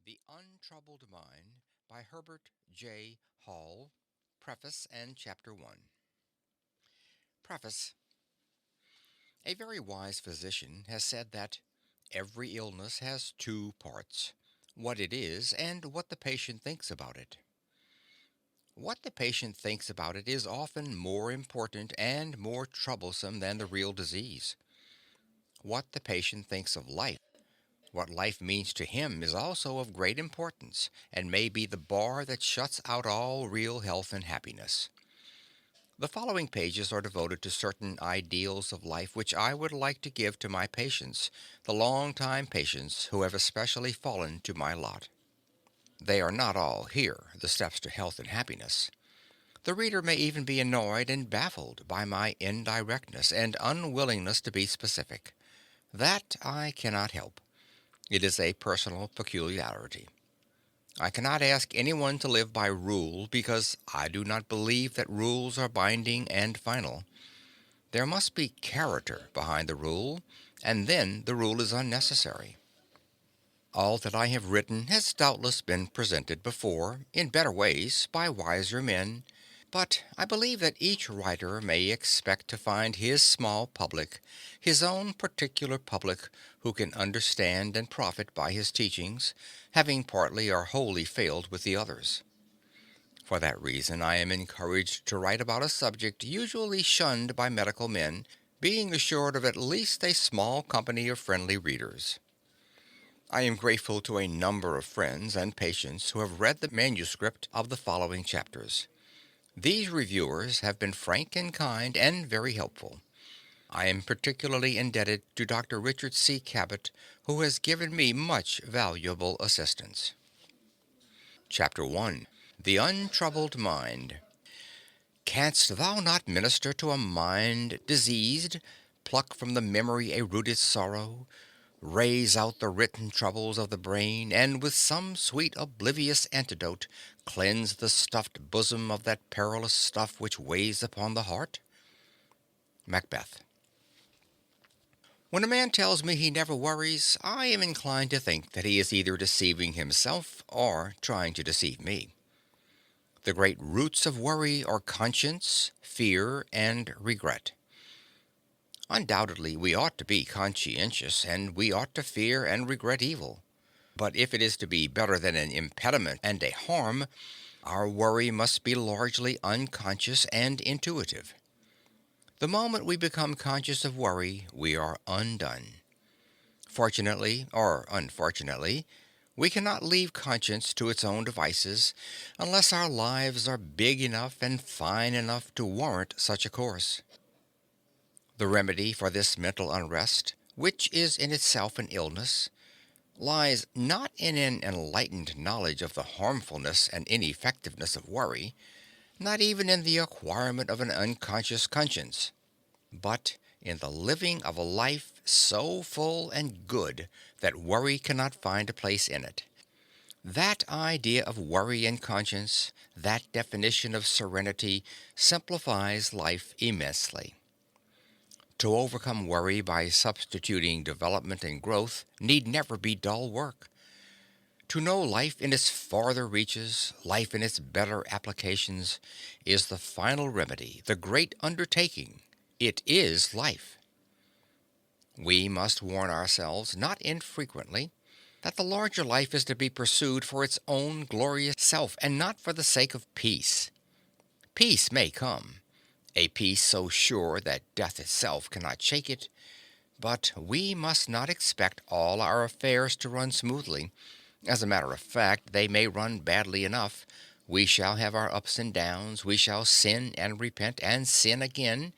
The Untroubled Mind by Herbert J. Hall. Preface and Chapter 1. Preface. A very wise physician has said that every illness has two parts: what it is and what the patient thinks about it. What the patient thinks about it is often more important and more troublesome than the real disease. What the patient thinks of life, what life means to him, is also of great importance, and may be the bar that shuts out all real health and happiness. The following pages are devoted to certain ideals of life which I would like to give to my patients, the long-time patients who have especially fallen to my lot. They are not all here, the steps to health and happiness. The reader may even be annoyed and baffled by my indirectness and unwillingness to be specific. That I cannot help. It is a personal peculiarity. I cannot ask anyone to live by rule because I do not believe that rules are binding and final. There must be character behind the rule, and then the rule is unnecessary. All that I have written has doubtless been presented before, in better ways, by wiser men, but I believe that each writer may expect to find his small public, his own particular public, who can understand and profit by his teachings, having partly or wholly failed with the others. For that reason I am encouraged to write about a subject usually shunned by medical men, being assured of at least a small company of friendly readers. I am grateful to a number of friends and patients who have read the manuscript of the following chapters. These reviewers have been frank and kind and very helpful. I am particularly indebted to Dr. Richard C. Cabot, who has given me much valuable assistance. Chapter 1. The Untroubled Mind. Canst thou not minister to a mind diseased, pluck from the memory a rooted sorrow, raze out the written troubles of the brain, and with some sweet oblivious antidote cleanse the stuffed bosom of that perilous stuff which weighs upon the heart? Macbeth. When a man tells me he never worries, I am inclined to think that he is either deceiving himself or trying to deceive me. The great roots of worry are conscience, fear, and regret. Undoubtedly, we ought to be conscientious, and we ought to fear and regret evil. But if it is to be better than an impediment and a harm, our worry must be largely unconscious and intuitive. The moment we become conscious of worry, we are undone. Fortunately, or unfortunately, we cannot leave conscience to its own devices unless our lives are big enough and fine enough to warrant such a course. The remedy for this mental unrest, which is in itself an illness, lies not in an enlightened knowledge of the harmfulness and ineffectiveness of worry, not even in the acquirement of an unconscious conscience, but in the living of a life so full and good that worry cannot find a place in it. That idea of worry and conscience, that definition of serenity, simplifies life immensely. To overcome worry by substituting development and growth need never be dull work. To know life in its farther reaches, life in its better applications, is the final remedy, the great undertaking. It is life. We must warn ourselves, not infrequently, that the larger life is to be pursued for its own glorious self and not for the sake of peace. Peace may come, a peace so sure that death itself cannot shake it, but we must not expect all our affairs to run smoothly. As a matter of fact, they may run badly enough. We shall have our ups and downs, we shall sin and repent and sin again,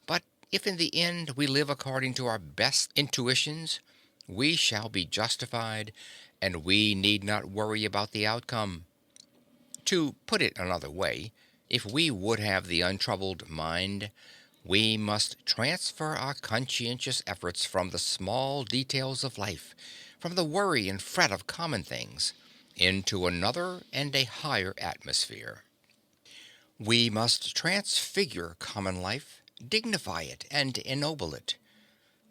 but if in the end we live according to our best intuitions, we shall be justified, and we need not worry about the outcome. To put it another way, if we would have the untroubled mind, we must transfer our conscientious efforts from the small details of life, from the worry and fret of common things, into another and a higher atmosphere. We must transfigure common life, dignify it, and ennoble it.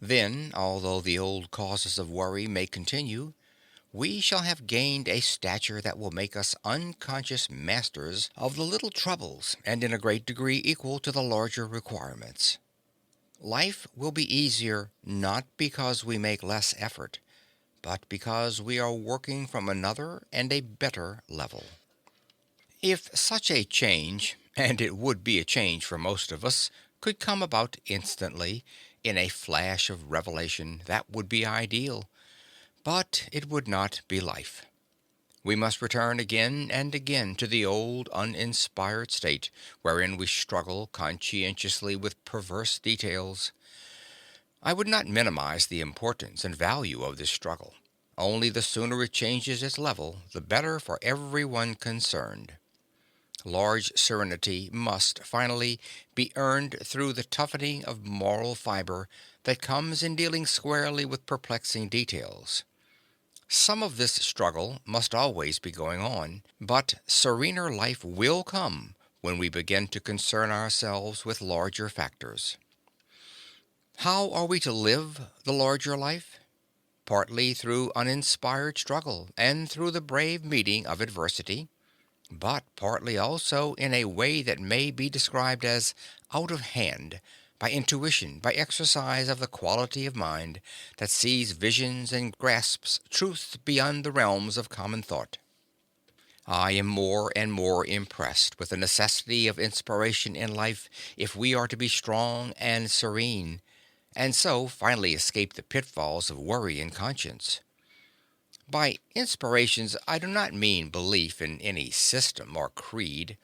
Then, although the old causes of worry may continue, we shall have gained a stature that will make us unconscious masters of the little troubles and in a great degree equal to the larger requirements. Life will be easier not because we make less effort, but because we are working from another and a better level. If such a change, and it would be a change for most of us, could come about instantly, in a flash of revelation, that would be ideal. But it would not be life. We must return again and again to the old uninspired state, wherein we struggle conscientiously with perverse details. I would not minimize the importance and value of this struggle. Only the sooner it changes its level, the better for everyone concerned. Large serenity must, finally, be earned through the toughening of moral fiber that comes in dealing squarely with perplexing details. Some of this struggle must always be going on, but serener life will come when we begin to concern ourselves with larger factors. How are we to live the larger life? Partly through uninspired struggle and through the brave meeting of adversity, but partly also in a way that may be described as out of hand, by intuition, by exercise of the quality of mind that sees visions and grasps truth beyond the realms of common thought. I am more and more impressed with the necessity of inspiration in life if we are to be strong and serene, and so finally escape the pitfalls of worry and conscience. By inspirations I do not mean belief in any system or creed.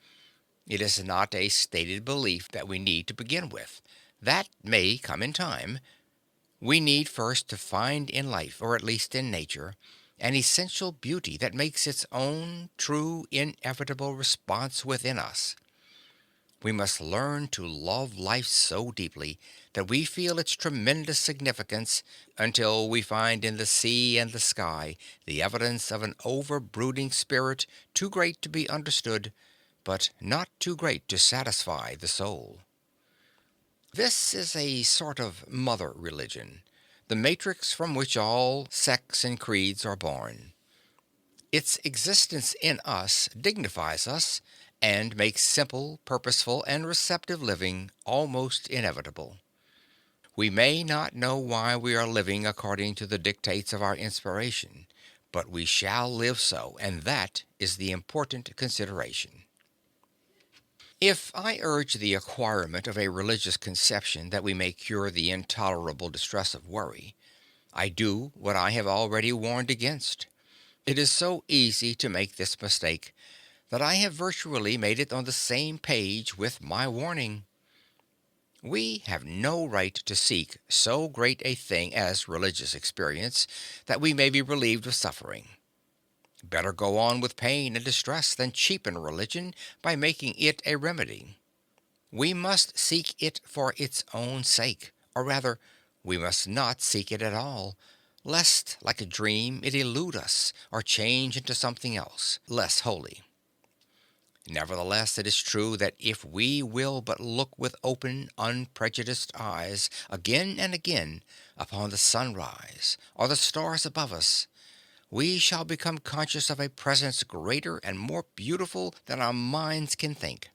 It is not a stated belief that we need to begin with. That may come in time. We need first to find in life, or at least in nature, an essential beauty that makes its own true, inevitable response within us. We must learn to love life so deeply that we feel its tremendous significance until we find in the sea and the sky the evidence of an over-brooding spirit too great to be understood, but not too great to satisfy the soul. This is a sort of mother religion, the matrix from which all sects and creeds are born. Its existence in us dignifies us and makes simple, purposeful, and receptive living almost inevitable. We may not know why we are living according to the dictates of our inspiration, but we shall live so, and that is the important consideration. If I urge the acquirement of a religious conception that we may cure the intolerable distress of worry, I do what I have already warned against. It is so easy to make this mistake that I have virtually made it on the same page with my warning. We have no right to seek so great a thing as religious experience that we may be relieved of suffering. Better go on with pain and distress than cheapen religion by making it a remedy. We must seek it for its own sake, or rather, we must not seek it at all, lest, like a dream, it elude us or change into something else, less holy. Nevertheless, it is true that if we will but look with open, unprejudiced eyes again and again upon the sunrise or the stars above us, we shall become conscious of a presence greater and more beautiful than our minds can think.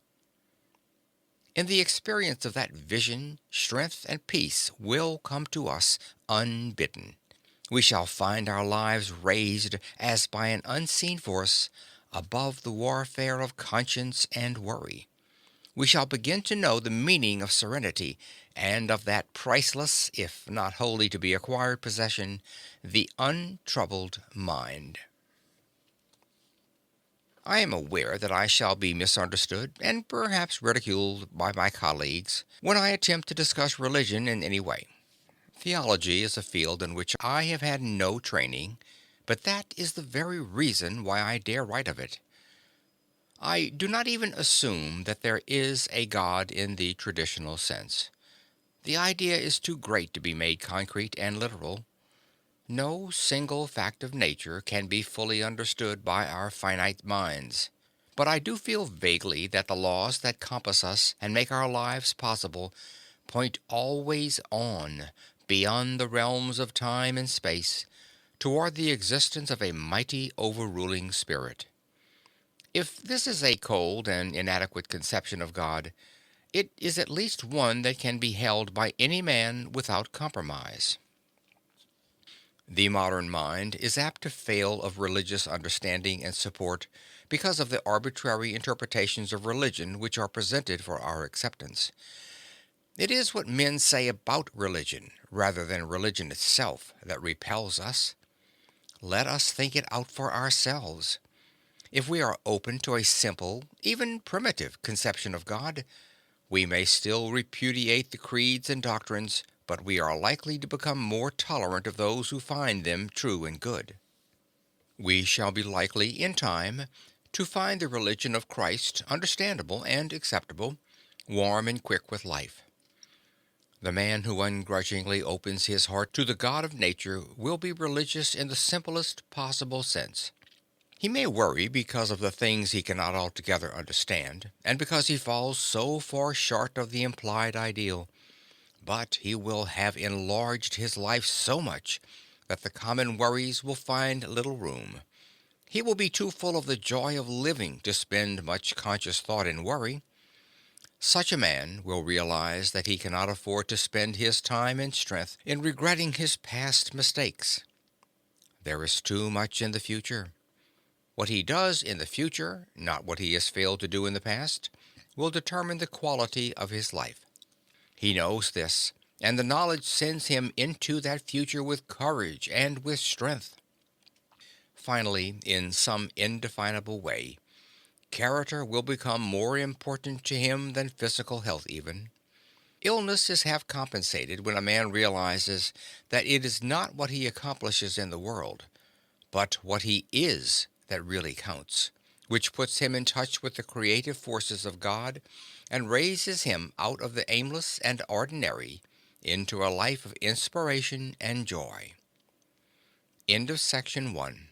In the experience of that vision, strength and peace will come to us unbidden. We shall find our lives raised as by an unseen force above the warfare of conscience and worry. We shall begin to know the meaning of serenity and of that priceless, if not wholly to be acquired possession, the untroubled mind. I am aware that I shall be misunderstood and perhaps ridiculed by my colleagues when I attempt to discuss religion in any way. Theology is a field in which I have had no training, but that is the very reason why I dare write of it. I do not even assume that there is a God in the traditional sense. The idea is too great to be made concrete and literal. No single fact of nature can be fully understood by our finite minds. But I do feel vaguely that the laws that compass us and make our lives possible point always on, beyond the realms of time and space, toward the existence of a mighty overruling spirit. If this is a cold and inadequate conception of God, it is at least one that can be held by any man without compromise. The modern mind is apt to fail of religious understanding and support because of the arbitrary interpretations of religion which are presented for our acceptance. It is what men say about religion, rather than religion itself, that repels us. Let us think it out for ourselves. If we are open to a simple, even primitive, conception of God, we may still repudiate the creeds and doctrines, but we are likely to become more tolerant of those who find them true and good. We shall be likely, in time, to find the religion of Christ understandable and acceptable, warm and quick with life. The man who ungrudgingly opens his heart to the God of nature will be religious in the simplest possible sense. He may worry because of the things he cannot altogether understand, and because he falls so far short of the implied ideal, but he will have enlarged his life so much that the common worries will find little room. He will be too full of the joy of living to spend much conscious thought in worry. Such a man will realize that he cannot afford to spend his time and strength in regretting his past mistakes. There is too much in the future. What he does in the future, not what he has failed to do in the past, will determine the quality of his life. He knows this, and the knowledge sends him into that future with courage and with strength. Finally, in some indefinable way, character will become more important to him than physical health even. Illness is half compensated when a man realizes that it is not what he accomplishes in the world, but what he is that really counts, which puts him in touch with the creative forces of God and raises him out of the aimless and ordinary into a life of inspiration and joy. End of section 1.